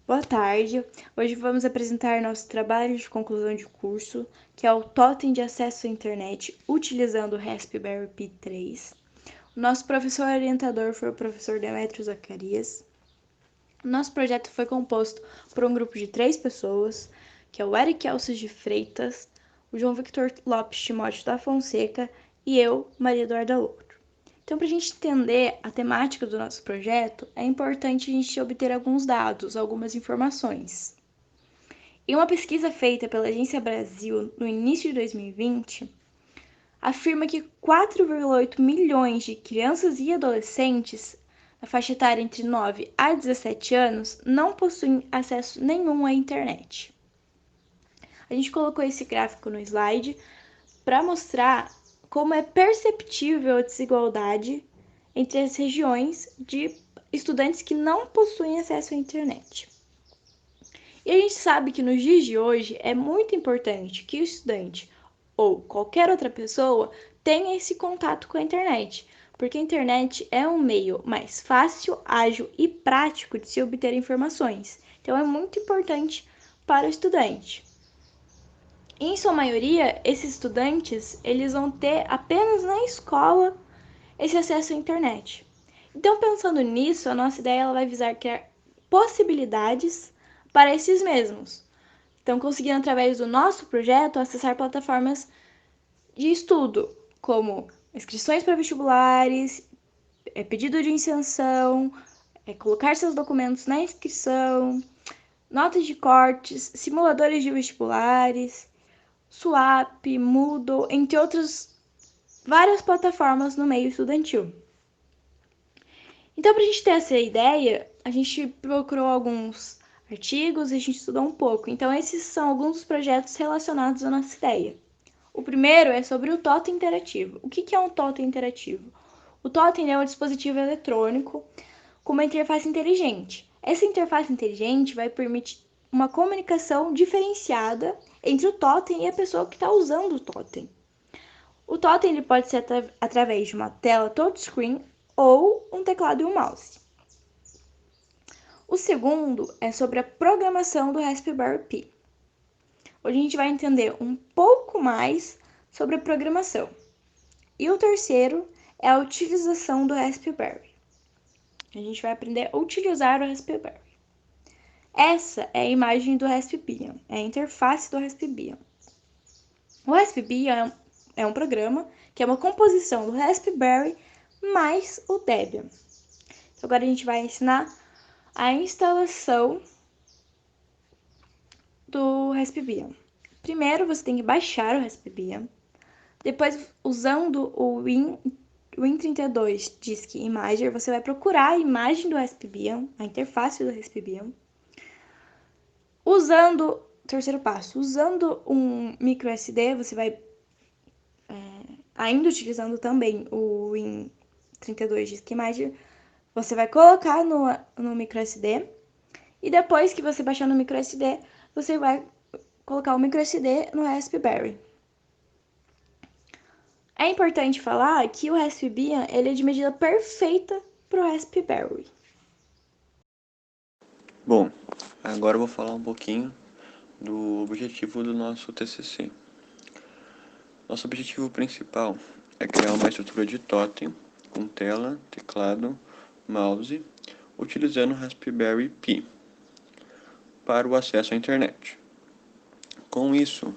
Boa tarde. Hoje vamos apresentar nosso trabalho de conclusão de curso, que é o Totem de Acesso à Internet utilizando o Raspberry Pi 3. O nosso professor orientador foi o professor Demetrio Zacarias. O nosso projeto foi composto por um grupo de 3 pessoas, que é o Eric Elcio de Freitas, o João Victor Lopes Timóteo da Fonseca e eu, Maria Eduarda Louro. Então, para a gente entender a temática do nosso projeto, é importante a gente obter alguns dados, algumas informações. Em uma pesquisa feita pela Agência Brasil no início de 2020, afirma que 4,8 milhões de crianças e adolescentes na faixa etária entre 9 a 17 anos não possuem acesso nenhum à internet. A gente colocou esse gráfico no slide para mostrar como é perceptível a desigualdade entre as regiões de estudantes que não possuem acesso à internet. E a gente sabe que nos dias de hoje é muito importante que o estudante ou qualquer outra pessoa tenha esse contato com a internet, porque a internet é um meio mais fácil, ágil e prático de se obter informações. Então é muito importante para o estudante. Em sua maioria, esses estudantes, eles vão ter apenas na escola esse acesso à internet. Então, pensando nisso, a nossa ideia ela vai visar criar possibilidades para esses mesmos. Então, conseguindo através do nosso projeto acessar plataformas de estudo, como inscrições para vestibulares, pedido de isenção, colocar seus documentos na inscrição, notas de cortes, simuladores de vestibulares, Swap, Moodle, entre outras várias plataformas no meio estudantil. Então, para a gente ter essa ideia, a gente procurou alguns artigos e a gente estudou um pouco. Então, esses são alguns dos projetos relacionados à nossa ideia. O primeiro é sobre o totem interativo. O que é um totem interativo? O totem é um dispositivo eletrônico com uma interface inteligente. Essa interface inteligente vai permitir uma comunicação diferenciada entre o totem e a pessoa que está usando o totem. O totem ele pode ser através de uma tela touchscreen ou um teclado e um mouse. O segundo é sobre a programação do Raspberry Pi. Hoje a gente vai entender um pouco mais sobre a programação. E o terceiro é a utilização do Raspberry. A gente vai aprender a utilizar o Raspberry. Essa é a imagem do Raspbian, é a interface do Raspbian. O Raspbian é um programa que é uma composição do Raspberry mais o Debian. Então, agora a gente vai ensinar a instalação do Raspbian. Primeiro você tem que baixar o Raspbian, depois usando o Win32 Disk Imager, você vai procurar a imagem do Raspbian, a interface do Raspbian. Terceiro passo, usando um micro SD, você vai, ainda utilizando também o Win32 Disk Imager, você vai colocar no micro SD e depois que você baixar no micro SD, você vai colocar o micro SD no Raspberry. É importante falar que o Raspbian ele é de medida perfeita para o Raspberry. Bom, agora eu vou falar um pouquinho do objetivo do nosso TCC. Nosso objetivo principal é criar uma estrutura de totem com tela, teclado, mouse, utilizando o Raspberry Pi para o acesso à internet. Com isso,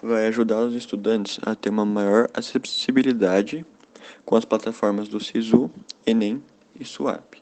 vai ajudar os estudantes a ter uma maior acessibilidade com as plataformas do Sisu, Enem e Swap.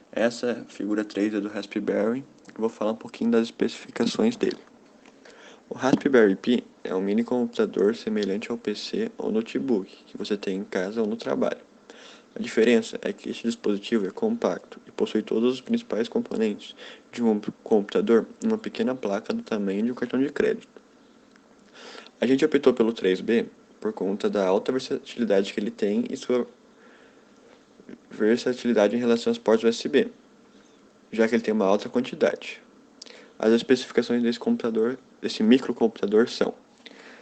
Essa figura 3 é do Raspberry, eu vou falar um pouquinho das especificações dele. O Raspberry Pi é um mini computador semelhante ao PC ou notebook que você tem em casa ou no trabalho. A diferença é que este dispositivo é compacto e possui todos os principais componentes de um computador em uma pequena placa do tamanho de um cartão de crédito. A gente optou pelo 3B por conta da alta versatilidade que ele tem e sua versatilidade em relação aos portos USB, já que ele tem uma alta quantidade. As especificações desse microcomputador são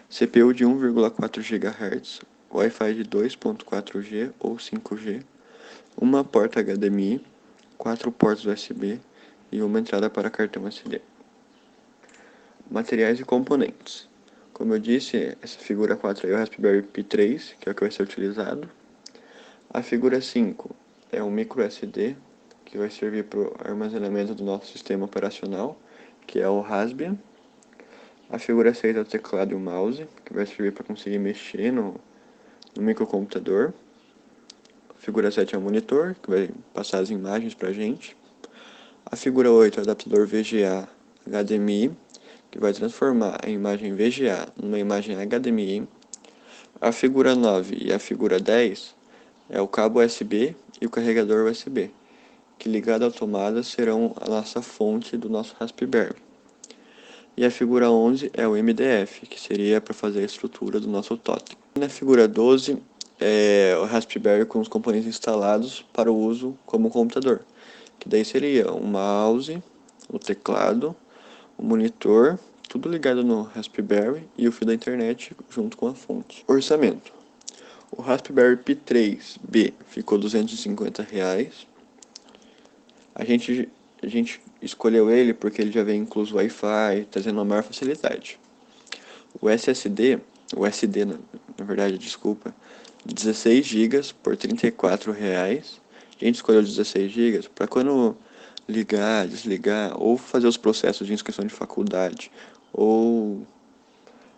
CPU de 1,4 GHz, Wi-Fi de 2.4G ou 5G, uma porta HDMI, 4 portos USB e uma entrada para cartão SD. Materiais e componentes. Como eu disse, essa figura 4 aí é o Raspberry Pi 3, que é o que vai ser utilizado. A figura 5 é um micro SD, que vai servir para o armazenamento do nosso sistema operacional, que é o Raspbian. A figura 6 é o teclado e o mouse, que vai servir para conseguir mexer no microcomputador. A figura 7 é o monitor, que vai passar as imagens para a gente. A figura 8 é o adaptador VGA HDMI, que vai transformar a imagem VGA numa imagem HDMI. A figura 9 e a figura 10 é o cabo USB e o carregador USB, que ligado à tomada serão a nossa fonte do nosso Raspberry. E a figura 11 é o MDF, que seria para fazer a estrutura do nosso totem. E na figura 12 é o Raspberry com os componentes instalados para o uso como computador, que daí seria o mouse, o teclado, o monitor, tudo ligado no Raspberry e o fio da internet junto com a fonte. Orçamento. O Raspberry Pi 3B ficou R$250. A gente escolheu ele porque ele já vem incluso Wi-Fi, trazendo uma maior facilidade. O SSD, o SD na verdade, desculpa, 16 GB por R$34. A gente escolheu 16 GB para quando ligar, desligar ou fazer os processos de inscrição de faculdade ou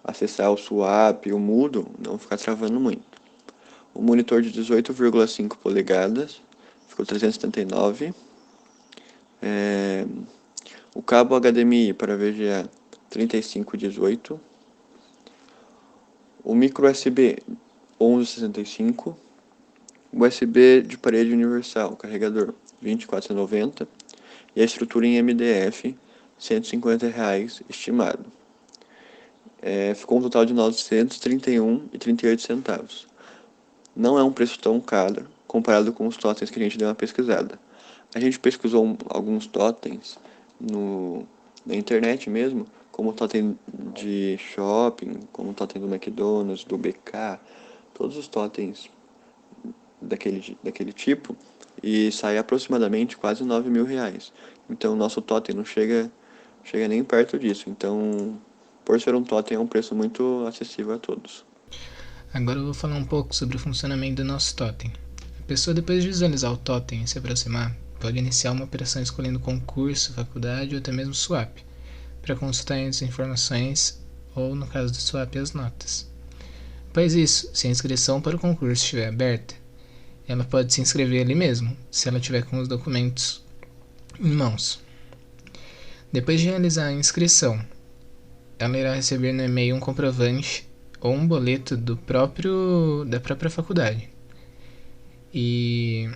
acessar o Swap, o Moodle, não ficar travando muito. O monitor de 18,5 polegadas ficou R$379. O cabo HDMI para VGA 3518. O micro USB 1165. USB de parede universal, carregador 24,90. E a estrutura em MDF R$150 estimado. Ficou um total de R$931,38. Não é um preço tão caro comparado com os totens que a gente deu uma pesquisada. A gente pesquisou alguns totens na internet mesmo, como o totem de shopping, como o totem do McDonald's, do BK, todos os totens daquele tipo, e sai aproximadamente quase R$9.000. Então o nosso totem não chega nem perto disso. Então, por ser um totem, é um preço muito acessível a todos. Agora eu vou falar um pouco sobre o funcionamento do nosso totem. A pessoa, depois de visualizar o totem e se aproximar, pode iniciar uma operação escolhendo concurso, faculdade ou até mesmo swap, para consultar as informações ou, no caso do swap, as notas. Após isso, se a inscrição para o concurso estiver aberta, ela pode se inscrever ali mesmo, se ela tiver com os documentos em mãos. Depois de realizar a inscrição, ela irá receber no e-mail um comprovante ou um boleto da própria faculdade, e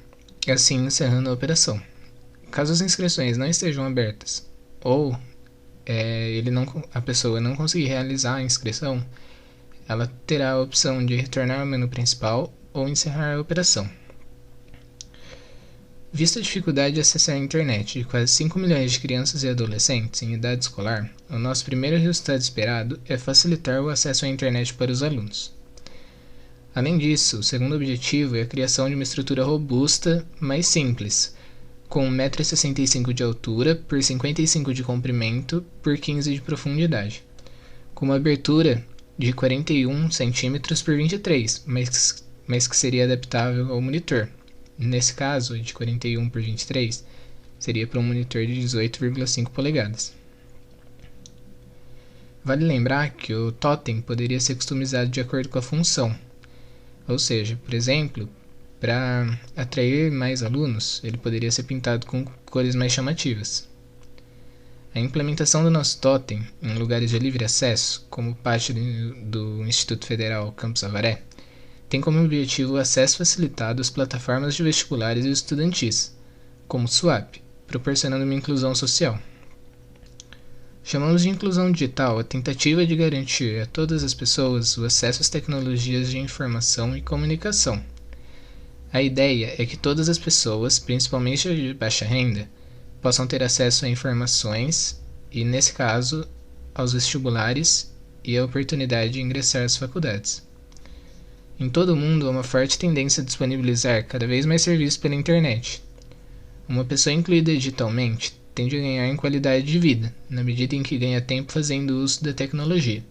assim encerrando a operação. Caso as inscrições não estejam abertas ou a pessoa não conseguir realizar a inscrição, ela terá a opção de retornar ao menu principal ou encerrar a operação. Vista a dificuldade de acessar a internet de quase 5 milhões de crianças e adolescentes em idade escolar, o nosso primeiro resultado esperado é facilitar o acesso à internet para os alunos. Além disso, o segundo objetivo é a criação de uma estrutura robusta, mais simples, com 1,65 m de altura por 55 de comprimento por 15 de profundidade, com uma abertura de 41 cm por 23, mas que seria adaptável ao monitor. Nesse caso, de 41 por 23, seria para um monitor de 18,5 polegadas. Vale lembrar que o totem poderia ser customizado de acordo com a função. Ou seja, por exemplo, para atrair mais alunos, ele poderia ser pintado com cores mais chamativas. A implementação do nosso totem em lugares de livre acesso, como o pátio do Instituto Federal Campus Avaré, tem como objetivo o acesso facilitado às plataformas de vestibulares e estudantis, como o SWAP, proporcionando uma inclusão social. Chamamos de inclusão digital a tentativa de garantir a todas as pessoas o acesso às tecnologias de informação e comunicação. A ideia é que todas as pessoas, principalmente de baixa renda, possam ter acesso a informações e, nesse caso, aos vestibulares e a oportunidade de ingressar às faculdades. Em todo o mundo, há uma forte tendência a disponibilizar cada vez mais serviços pela internet. Uma pessoa incluída digitalmente tende a ganhar em qualidade de vida, na medida em que ganha tempo fazendo uso da tecnologia.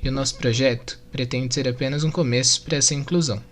E o nosso projeto pretende ser apenas um começo para essa inclusão.